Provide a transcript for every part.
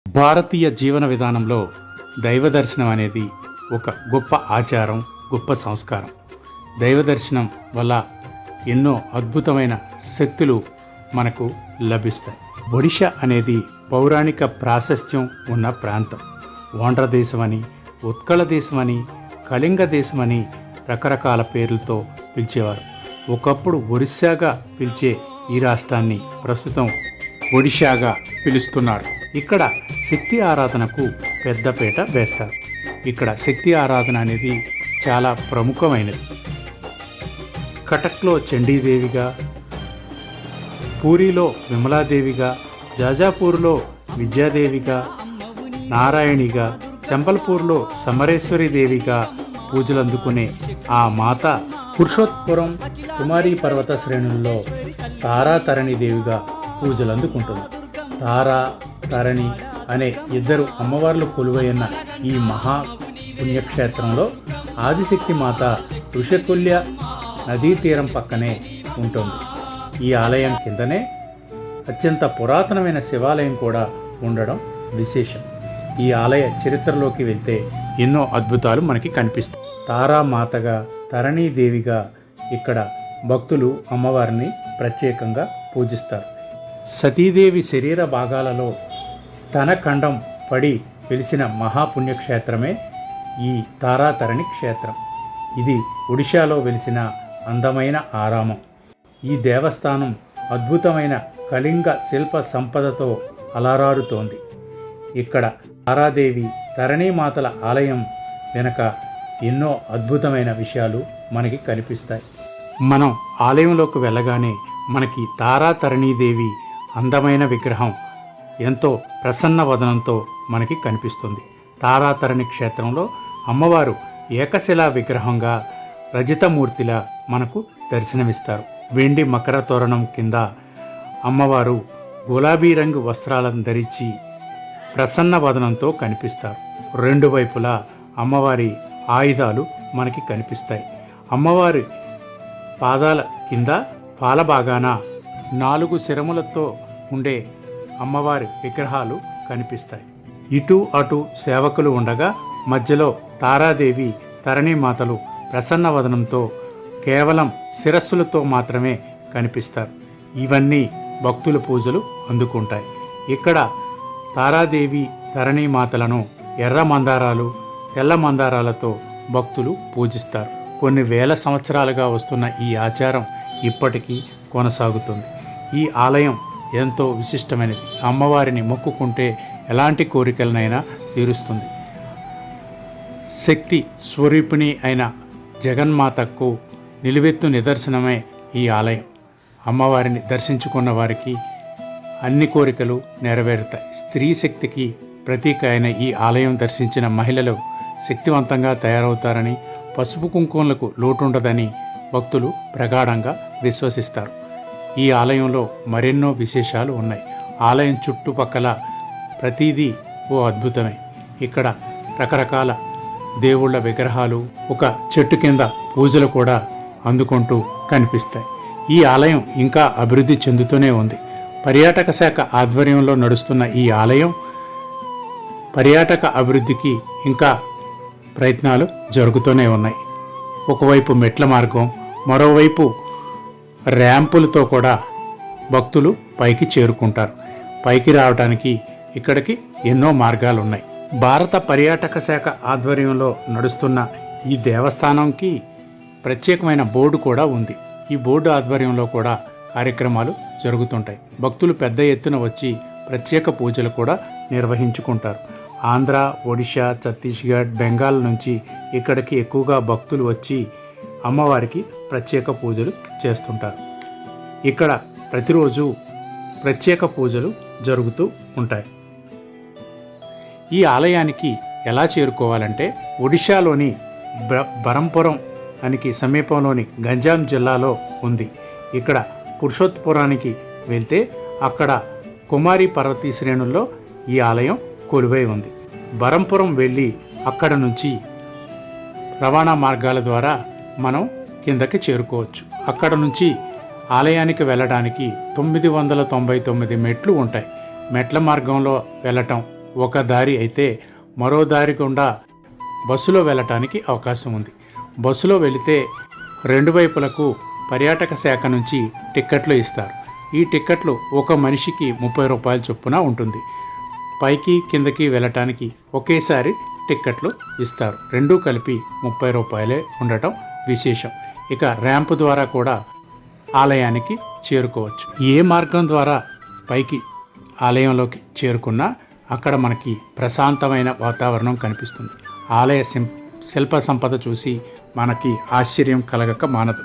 భారతీయ జీవన విధానంలో దైవ దర్శనం అనేది ఒక గొప్ప ఆచారం, గొప్ప సంస్కారం. దైవ దర్శనం వల్ల ఎన్నో అద్భుతమైన శక్తులు మనకు లభిస్తాయి. ఒడిషా అనేది పౌరాణిక ప్రాశస్త్యం ఉన్న ప్రాంతం. ఓండ్ర దేశమని, ఉత్కళ దేశమని, కళింగ దేశమని రకరకాల పేర్లతో పిలిచేవారు. ఒకప్పుడు ఒరిస్సాగా పిలిచే ఈ రాష్ట్రాన్ని ప్రస్తుతం ఒడిషాగా పిలుస్తున్నారు. ఇక్కడ శక్తి ఆరాధనకు పెద్దపీట వేస్తారు. ఇక్కడ శక్తి ఆరాధన అనేది చాలా ప్రముఖమైనది. కటక్లో చండీదేవిగా, పూరిలో విమలాదేవిగా, జాజాపూర్లో విద్యాదేవిగా, నారాయణిగా, సంబల్పూర్లో సమరేశ్వరి దేవిగా పూజలు అందుకునే ఆ మాత పురుషోత్పురం కుమారీ పర్వత శ్రేణుల్లో తారాతరణి దేవిగా పూజలు అందుకుంటుంది. తారా తరణి అనే ఇద్దరు అమ్మవార్లు కొలువైన ఈ మహా పుణ్యక్షేత్రంలో ఆదిశక్తి మాత ఋషికుల్య నదీ తీరం పక్కనే ఉంటుంది. ఈ ఆలయం కిందనే అత్యంత పురాతనమైన శివాలయం కూడా ఉండడం విశేషం. ఈ ఆలయ చరిత్రలోకి వెళ్తే ఎన్నో అద్భుతాలు మనకి కనిపిస్తాయి. తారామాతగా, తరణీదేవిగా ఇక్కడ భక్తులు అమ్మవారిని ప్రత్యేకంగా పూజిస్తారు. సతీదేవి శరీర భాగాలలో స్తనఖండం పడి వెలిసిన మహాపుణ్యక్షేత్రమే ఈ తారాతరణి క్షేత్రం. ఇది ఒడిశాలో వెలిసిన అందమైన ఆరామం. ఈ దేవస్థానం అద్భుతమైన కళింగ శిల్ప సంపదతో అలరారుతోంది. ఇక్కడ తారాదేవి, తరణీమాతల ఆలయం వెనక ఎన్నో అద్భుతమైన విషయాలు మనకి కనిపిస్తాయి. మనం ఆలయంలోకి వెళ్ళగానే మనకి తారాతరణీదేవి అందమైన విగ్రహం ఎంతో ప్రసన్న వదనంతో మనకి కనిపిస్తుంది. తారాతరణి క్షేత్రంలో అమ్మవారు ఏకశిలా విగ్రహంగా రజితమూర్తిలా మనకు దర్శనమిస్తారు. వెండి మకర తోరణం కింద అమ్మవారు గులాబీ రంగు వస్త్రాలను ధరించి ప్రసన్న వదనంతో కనిపిస్తారు. రెండు వైపులా అమ్మవారి ఆయుధాలు మనకి కనిపిస్తాయి. అమ్మవారి పాదాల కింద పాలభాగాన 4 శిరములతో ఉండే అమ్మవారి విగ్రహాలు కనిపిస్తాయి. ఇటు అటు సేవకులు ఉండగా మధ్యలో తారాదేవి, తరణీమాతలు ప్రసన్న వదనంతో కేవలం శిరస్సులతో మాత్రమే కనిపిస్తారు. ఇవన్నీ భక్తుల పూజలు అందుకుంటాయి. ఇక్కడ తారాదేవి, తరణీమాతలను ఎర్ర మందారాలు, తెల్ల మందారాలతో భక్తులు పూజిస్తారు. కొన్ని వేల సంవత్సరాలుగా వస్తున్న ఈ ఆచారం ఇప్పటికీ కొనసాగుతుంది. ఈ ఆలయం ఎంతో విశిష్టమైనది. అమ్మవారిని మొక్కుకుంటే ఎలాంటి కోరికలనైనా తీరుస్తుంది. శక్తి స్వరూపిణి అయిన జగన్మాతకు నిలువెత్తు నిదర్శనమే ఈ ఆలయం. అమ్మవారిని దర్శించుకున్న వారికి అన్ని కోరికలు నెరవేరుతాయి. స్త్రీ శక్తికి ప్రతీక అయిన ఈ ఆలయం దర్శించిన మహిళలు శక్తివంతంగా తయారవుతారని, పసుపు కుంకుమలకు లోటుండదని భక్తులు ప్రగాఢంగా విశ్వసిస్తారు. ఈ ఆలయంలో మరెన్నో విశేషాలు ఉన్నాయి. ఆలయం చుట్టుపక్కల ప్రతిదీ ఓ అద్భుతమే. ఇక్కడ రకరకాల దేవుళ్ళ విగ్రహాలు ఒక చెట్టు కింద పూజలు కూడా అందుకుంటూ కనిపిస్తాయి. ఈ ఆలయం ఇంకా అభివృద్ధి చెందుతూనే ఉంది. పర్యాటక శాఖ ఆధ్వర్యంలో నడుస్తున్న ఈ ఆలయం పర్యాటక అభివృద్ధికి ఇంకా ప్రయత్నాలు జరుగుతూనే ఉన్నాయి. ఒకవైపు మెట్ల మార్గం, మరోవైపు ర్యాంపులతో కూడా భక్తులు పైకి చేరుకుంటారు. పైకి రావడానికి ఇక్కడికి ఎన్నో మార్గాలు ఉన్నాయి. భారత పర్యాటక శాఖ ఆధ్వర్యంలో నడుస్తున్న ఈ దేవస్థానంకి ప్రత్యేకమైన బోర్డు కూడా ఉంది. ఈ బోర్డు ఆధ్వర్యంలో కూడా కార్యక్రమాలు జరుగుతుంటాయి. భక్తులు పెద్ద ఎత్తున వచ్చి ప్రత్యేక పూజలు కూడా నిర్వహించుకుంటారు. ఆంధ్ర, ఒడిషా, ఛత్తీస్గఢ్, బెంగాల్ నుంచి ఇక్కడికి ఎక్కువగా భక్తులు వచ్చి అమ్మవారికి ప్రత్యేక పూజలు చేస్తుంటారు. ఇక్కడ ప్రతిరోజు ప్రత్యేక పూజలు జరుగుతూ ఉంటాయి. ఈ ఆలయానికి ఎలా చేరుకోవాలంటే ఒడిశాలోని బరంపురం అనికి సమీపంలోని గంజాం జిల్లాలో ఉంది. ఇక్కడ పురుషోత్పురానికి వెళ్తే అక్కడ కుమారి పర్వతీ శ్రేణుల్లో ఈ ఆలయం కొలువై ఉంది. బరంపురం వెళ్ళి అక్కడ నుంచి రవాణా మార్గాల ద్వారా మనం కిందకి చేరుకోవచ్చు. అక్కడ నుంచి ఆలయానికి వెళ్ళడానికి 999 మెట్లు ఉంటాయి. మెట్ల మార్గంలో వెళ్ళటం ఒక దారి అయితే మరో దారి గుండా బస్సులో వెళ్ళటానికి అవకాశం ఉంది. బస్సులో వెళితే రెండు వైపులకు పర్యాటక శాఖ నుంచి టిక్కెట్లు ఇస్తారు. ఈ టిక్కెట్లు ఒక మనిషికి 30 రూపాయల చొప్పున ఉంటుంది. పైకి కిందకి వెళ్ళటానికి ఒకేసారి టిక్కెట్లు ఇస్తారు. రెండూ కలిపి 30 రూపాయలే ఉండటం విశేషం. ఇక ర్యాంపు ద్వారా కూడా ఆలయానికి చేరుకోవచ్చు. ఏ మార్గం ద్వారా పైకి ఆలయంలోకి చేరుకున్నా అక్కడ మనకి ప్రశాంతమైన వాతావరణం కనిపిస్తుంది. ఆలయ శిల్ప సంపద చూసి మనకి ఆశ్చర్యం కలగక మానదు.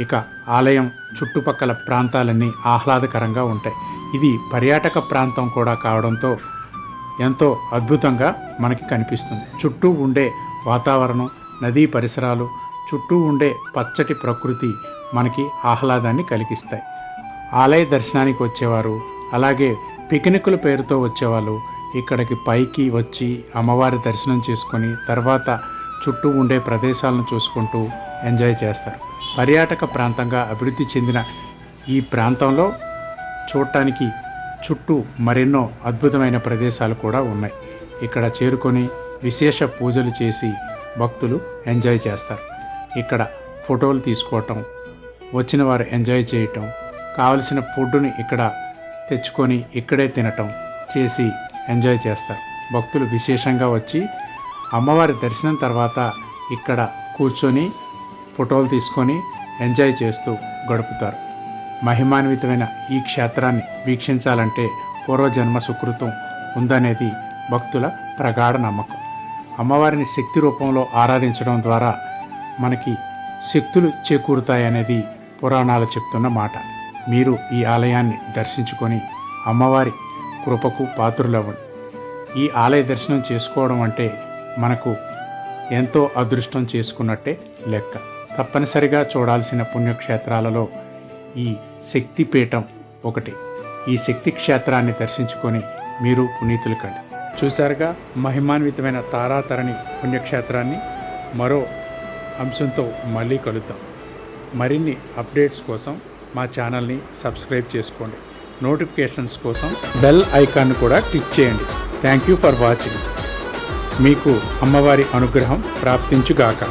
ఇక ఆలయం చుట్టుపక్కల ప్రాంతాలన్నీ ఆహ్లాదకరంగా ఉంటాయి. ఇది పర్యాటక ప్రాంతం కూడా కావడంతో ఎంతో అద్భుతంగా మనకి కనిపిస్తుంది. చుట్టూ ఉండే వాతావరణం, నదీ పరిసరాలు, చుట్టూ ఉండే పచ్చటి ప్రకృతి మనకి ఆహ్లాదాన్ని కలిగిస్తాయి. ఆలయ దర్శనానికి వచ్చేవారు, అలాగే పిక్నిక్ల పేరుతో వచ్చేవాళ్ళు ఇక్కడికి పైకి వచ్చి అమ్మవారి దర్శనం చేసుకొని తర్వాత చుట్టూ ఉండే ప్రదేశాలను చూసుకుంటూ ఎంజాయ్ చేస్తారు. పర్యాటక ప్రాంతంగా అభివృద్ధి చెందిన ఈ ప్రాంతంలో చూడటానికి చుట్టూ మరెన్నో అద్భుతమైన ప్రదేశాలు కూడా ఉన్నాయి. ఇక్కడ చేరుకొని విశేష పూజలు చేసి భక్తులు ఎంజాయ్ చేస్తారు. ఇక్కడ ఫోటోలు తీసుకోవటం, వచ్చిన వారు ఎంజాయ్ చేయటం, కావలసిన ఫుడ్ని ఇక్కడ తెచ్చుకొని ఇక్కడే తినటం చేసి ఎంజాయ్ చేస్తారు. భక్తులు విశేషంగా వచ్చి అమ్మవారి దర్శనం తర్వాత ఇక్కడ కూర్చొని ఫోటోలు తీసుకొని ఎంజాయ్ చేస్తూ గడుపుతారు. మహిమాన్వితమైన ఈ క్షేత్రాన్ని వీక్షించాలంటే పూర్వజన్మ సుకృతం ఉందనేది భక్తుల ప్రగాఢ నమ్మకం. అమ్మవారిని శక్తి రూపంలో ఆరాధించడం ద్వారా మనకి శక్తులు చేకూరుతాయనేది పురాణాలు చెప్తున్న మాట. మీరు ఈ ఆలయాన్ని దర్శించుకొని అమ్మవారి కృపకు పాత్రులవ్వండి. ఈ ఆలయ దర్శనం చేసుకోవడం అంటే మనకు ఎంతో అదృష్టం చేసుకున్నట్టే లెక్క. తప్పనిసరిగా చూడాల్సిన పుణ్యక్షేత్రాలలో ఈ శక్తిపీఠం ఒకటి. ఈ శక్తి క్షేత్రాన్ని దర్శించుకొని మీరు పునీతులు కండి. చూశారుగా మహిమాన్వితమైన తారాతరణి పుణ్యక్షేత్రాన్ని. మరో అంశంతో మళ్ళీ కలుద్దాం. మరిన్ని అప్డేట్స్ కోసం మా ఛానల్ని సబ్స్క్రైబ్ చేసుకోండి. నోటిఫికేషన్స్ కోసం బెల్ ఐకాన్ కూడా క్లిక్ చేయండి. Thank you for watching. మీకు అమ్మవారి అనుగ్రహం ప్రాప్తించుగాక.